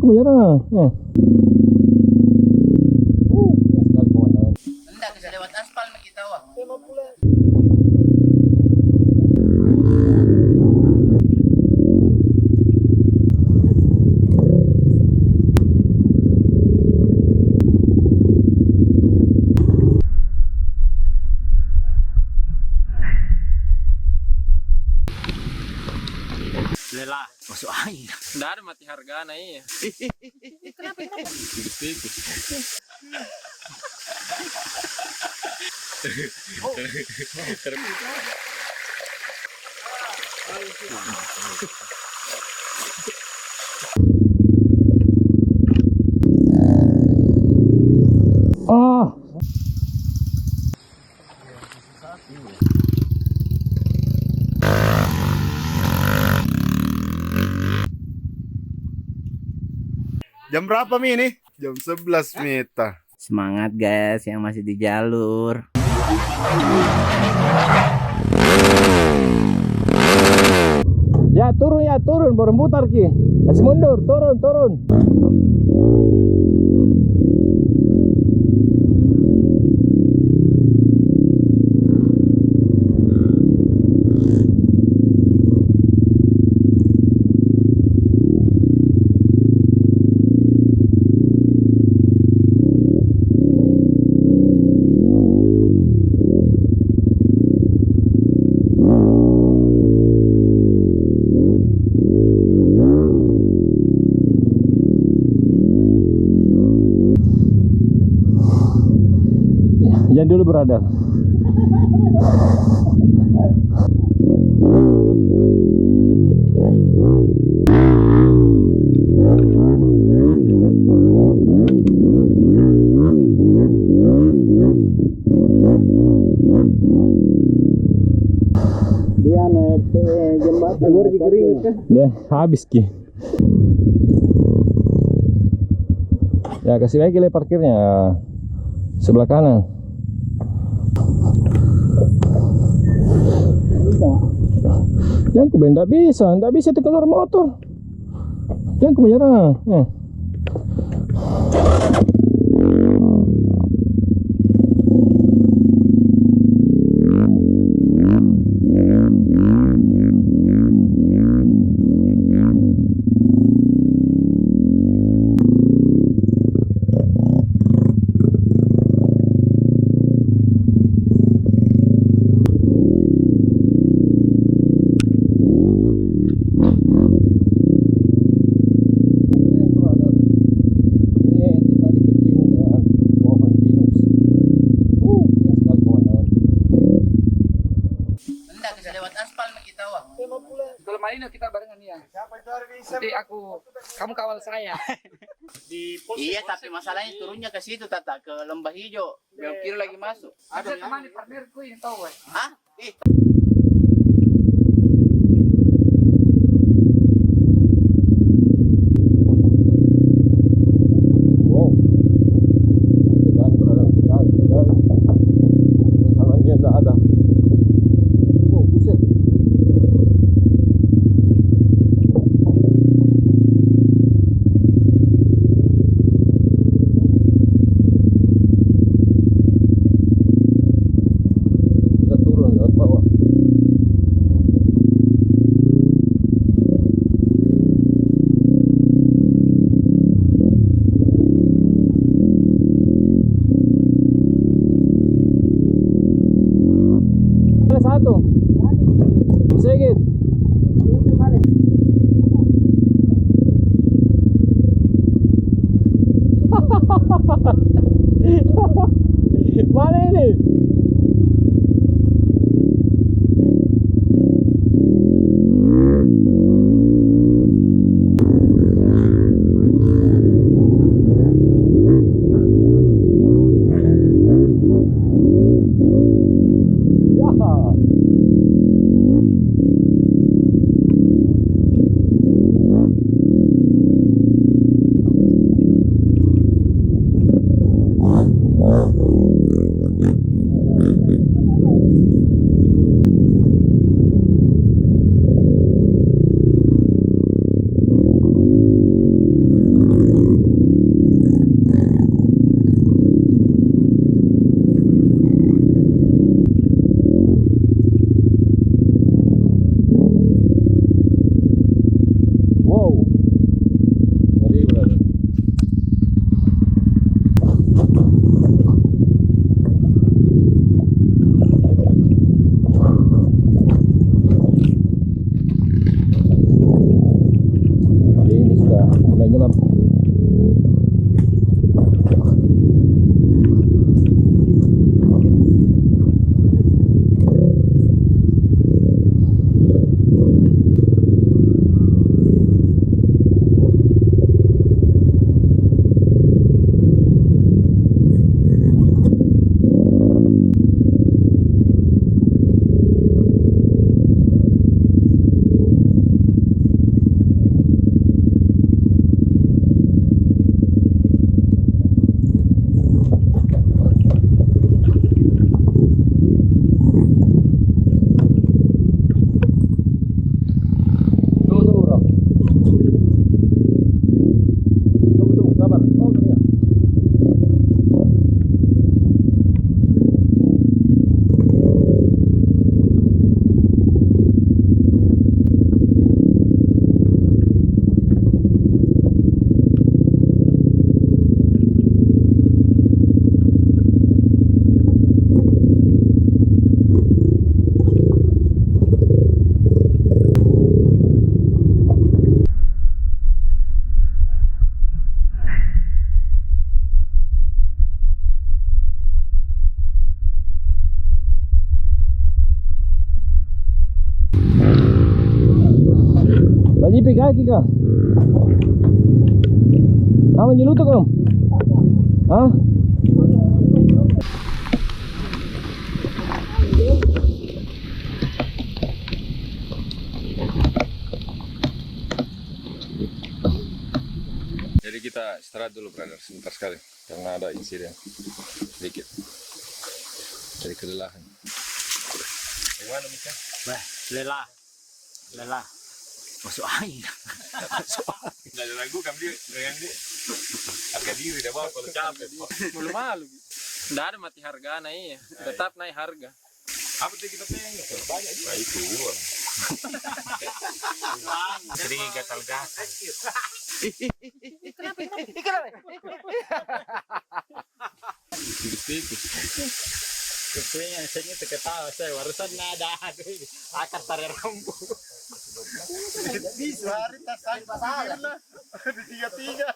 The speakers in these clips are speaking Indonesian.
menyerang. Sekali komandan. Hendak bisa lewat aspal kita wah. Lelah. Masuk angin. Nggak ada mati harga naik. Kenapa? Ah. Jam berapa Mi ini? Jam 11 Mita. Semangat guys yang masih di jalur. Ya turun, baru mutar ki. Masih mundur, turun. Jangan dulu brother. Dia jembatan baru dikering kan? Deh, habis ki. Ya kasih lagi le parkirnya sebelah kanan. Yang ku benda ndak bisa keluar motor. Yang ku menyerang. Hendak bisa lewat aspal kita wah. Kalau main kita barengan ya. Nanti kamu kawal saya. Iya tapi masalahnya turunnya ke situ tata ke Lembah Hijau. Belok kiri lagi masuk. Ada teman di partnerku yang tahu. Hah? Wow. Tegang brother, tegang. Salangnya enggak ada. Oh, buset. Kita turun lewat bawah. Satu. Sedikit. Mana ini? Ya. kaki kah? Kamu nyelutuk om? Hah? Jadi kita istirahat dulu brother, sebentar sekali karena ada insiden sedikit. Jadi kelelahan. Gimana Mika? Bah, lelah. Masuk angin. Nggak ada lagu kan dia dengan dia. Harga diri dah bawa kalau capek. Malu-malu. Nggak ada mati harga naik ya. Tetap naik harga. Apa tuh kita pengen? Banyak juga. Nah, itu uang. Sering gatal-gatal. Kesuanya saya terketawa saya warusan nada akar tarik rambut. Bisa hari tas saya pasal di tiga.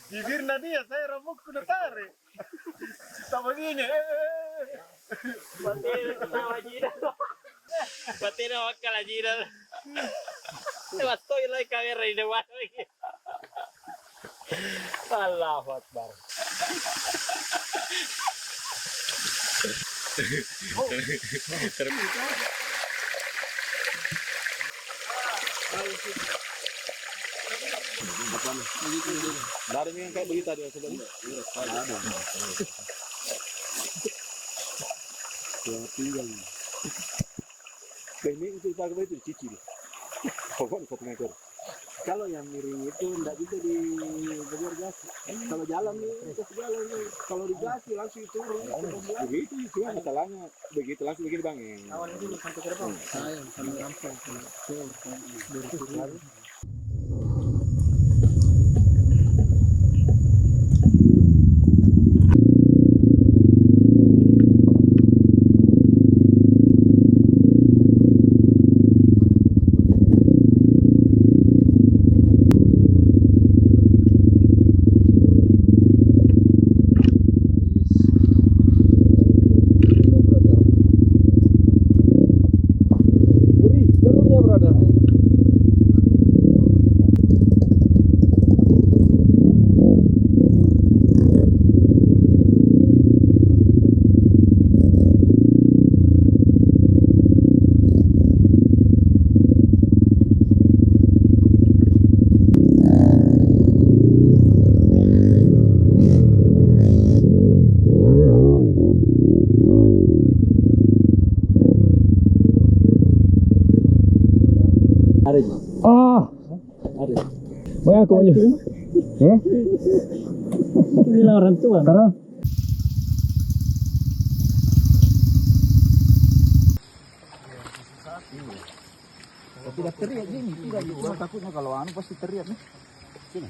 Bibirnya dia saya rambutku udah tarik. Sama begini. Batin wakal aja dah. Lewat toilet kamera di depan lagi. Allahu Akbar. Dari yang kayak begitu ada sebelumnya. Ini untuk pakai itu cici. Pokoknya 1 meter. Kalau yang miring itu enggak bisa di bagian gas. Kalau jalan nih, jalan nih. Kalau di gas langsung turun. Begitu cuma masalahnya begitu langsung begini bang. Awalnya dulu sampai ke depan. Sayang sama langsung. Mengaku aja. Inilah orang tua. Karena Tidak teriak gini, tidak gitu. Takutnya kalau anu pasti teriak nih. Sini.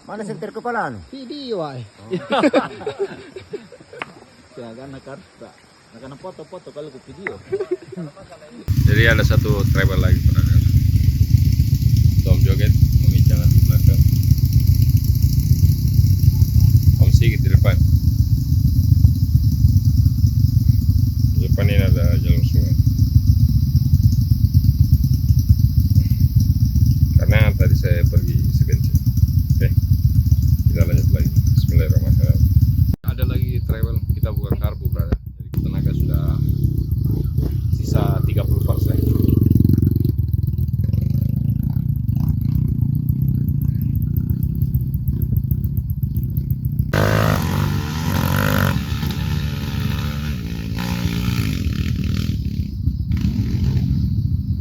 Mana sentir kepala anu? Video ay. Jangan karta. Karena foto-foto kalau ke video. Jadi ada satu travel lagi brother. Tom joget menginjakan di belakang. Om Sigit di depan. Di depan ini ada jalur sungai. Karena tadi saya pergi isi bensin. Oke, kita lanjut lagi. Bismillahirrahmanirrahim. Ada lagi travel, kita buka karbu brother. Jadi tenaga sudah sisa 30%.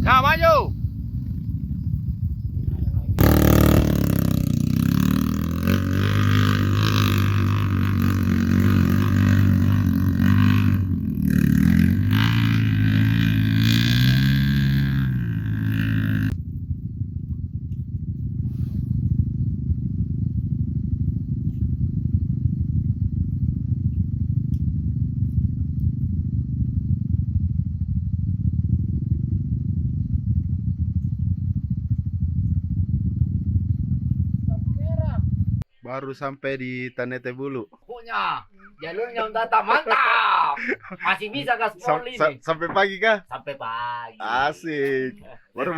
Ya maju. Baru sampai di Tanete Bulu. Pokoknya Jalurnya Om Tata mantap. Masih bisa gaspol ini. Sampai pagi kah? Sampai pagi. Asik. Baru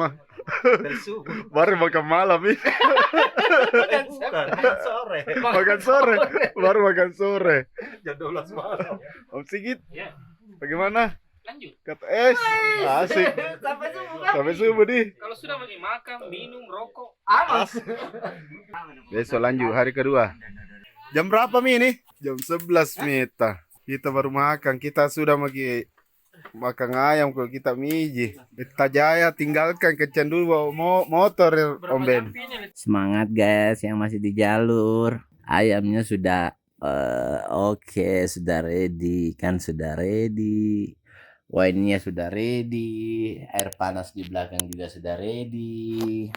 Bersyukur. baru makan malam ini. Bukan sore. Makan sore. Baru makan sore. Jam 12 malam. Om Sigit, Ya, bagaimana? lanjut. Kata es. Asik. Sampai subuh kan? Sampai subuh nih. Kalau sudah makan, minum, rokok. Aman. Besok lanjut hari kedua. Jam berapa Mi ini? Jam 11 Mita. Kita baru makan. Kita sudah makan ayam kalau kita miji. Kita jaya tinggalkan kencan dulu bawa motor ya, Om Ben. Semangat guys yang masih di jalur. Ayamnya sudah oke, sudah ready. Kan sudah ready. Wine-nya sudah ready. Air panas di belakang juga sudah ready.